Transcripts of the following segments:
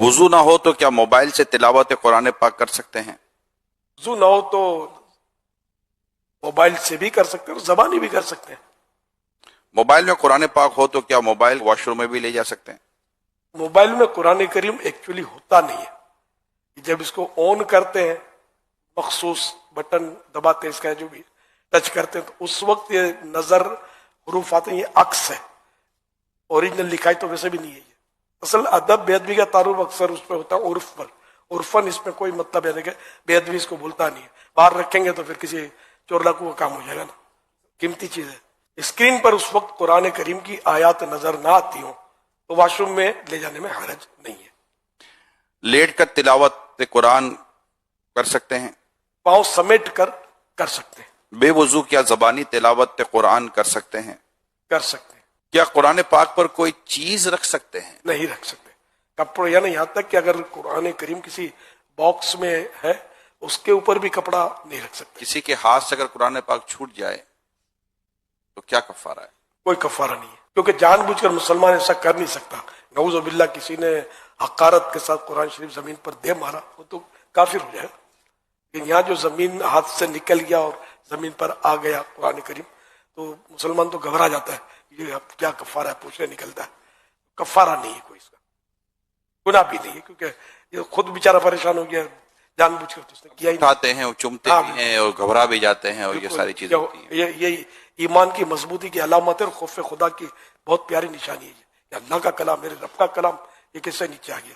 وضو نہ ہو تو کیا موبائل سے تلاوت قرآن پاک کر سکتے ہیں؟ وضو نہ ہو تو موبائل سے بھی کر سکتے ہیں اور زبانی بھی کر سکتے ہیں. موبائل میں قرآن پاک ہو تو کیا موبائل واش روم میں بھی لے جا سکتے ہیں؟ موبائل میں قرآن کریم ایکچولی ہوتا نہیں ہے. جب اس کو آن کرتے ہیں مخصوص بٹن دباتے ہیں اس کا جو بھی ٹچ کرتے ہیں تو اس وقت یہ نظر حروف آتے ہیں، یہ عکس ہے. اوریجنل لکھائی تو ویسے بھی نہیں ہے. یہ اصل ادب بے ادبی کا تعارف اکثر اس پہ ہوتا ہے عرف پر. عرفن اس میں کوئی مطلب ہے کہ بے ادبی اس کو بولتا نہیں ہے. باہر رکھیں گے تو پھر کسی چور ڈاکو کا کام ہو جائے گا نا. قیمتی چیز ہے. اسکرین پر اس وقت قرآن کریم کی آیات نظر نہ آتی ہوں تو واش روم میں لے جانے میں حرج نہیں ہے. لیٹ کر تلاوت قرآن کر سکتے ہیں؟ پاؤں سمیٹ کر سکتے ہیں. بے وضو کیا زبانی تلاوت قرآن کر سکتے ہیں؟ کر سکتے ہیں. کیا قرآن پاک پر کوئی چیز رکھ سکتے ہیں؟ نہیں رکھ سکتے. کپڑے یعنی یہاں تک کہ اگر قرآن کریم کسی باکس میں ہے اس کے اوپر بھی کپڑا نہیں رکھ سکتے. کسی کے ہاتھ سے اگر قرآن پاک چھوٹ جائے تو کیا کفارہ ہے؟ کوئی کفارہ نہیں ہے کیونکہ جان بوجھ کر مسلمان ایسا کر نہیں سکتا. نعوذ باللہ کسی نے حقارت کے ساتھ قرآن شریف زمین پر دے مارا وہ تو کافر ہو جائے. لیکن یہاں جو زمین ہاتھ سے نکل گیا اور زمین پر آ گیا قرآن کریم تو مسلمان تو گھبرا جاتا ہے یہ اب کیا کفارہ ہے پوچھنے نکلتا ہے. کفارہ نہیں ہے کوئی اس کا. گناہ بھی نہیں ہے کیونکہ یہ خود بیچارہ پریشان ہو گیا جان بوجھ کر تو اس نے کیا ہی نہیں. کھاتے ہیں چومتے بھی ہیں اور گھبرا بھی جاتے ہیں اور یہ ساری چیزیں ہوتی ہیں. یہ ایمان کی مضبوطی کی علامت ہے اور خوف خدا کی بہت پیاری نشانی ہے. یہ اللہ کا کلام میرے رب کا کلام یہ کس سے نیچے آ گیا.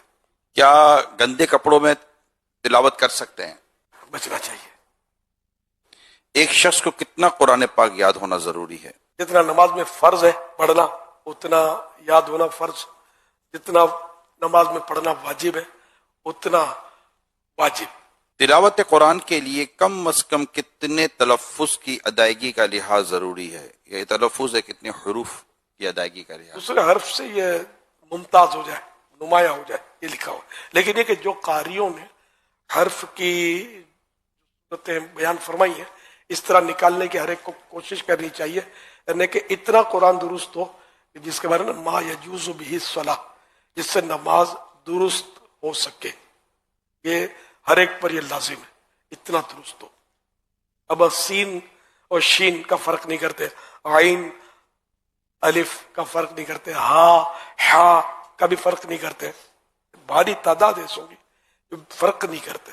کیا گندے کپڑوں میں تلاوت کر سکتے ہیں؟ بچنا چاہیے. ایک شخص کو کتنا قرآن پاک یاد ہونا ضروری ہے؟ جتنا نماز میں فرض ہے پڑھنا اتنا یاد ہونا فرض. جتنا نماز میں پڑھنا واجب ہے اتنا واجب. تلاوت قرآن کے لیے کم از کم کتنے تلفظ کی ادائیگی کا لحاظ ضروری ہے؟ یہ تلفظ ہے کتنے حروف کی ادائیگی کا لحاظ؟ دوسرے حرف سے یہ ممتاز ہو جائے نمایاں ہو جائے یہ لکھا ہوا. لیکن یہ کہ جو قاریوں نے حرف کی صورتیں بیان فرمائی ہیں اس طرح نکالنے کی ہر ایک کو کوشش کرنی چاہیے. یعنی کہ اتنا قرآن درست ہو کہ جس کے بارے میں ما یجوز بہ الصلاۃ جس سے نماز درست ہو سکے. یہ ہر ایک پر یہ لازم ہے اتنا درست ہو. اب سین اور شین کا فرق نہیں کرتے, عین الف کا فرق نہیں کرتے, ہا کا بھی فرق نہیں کرتے. بھاری تعداد ایسوں کی جو فرق نہیں کرتے.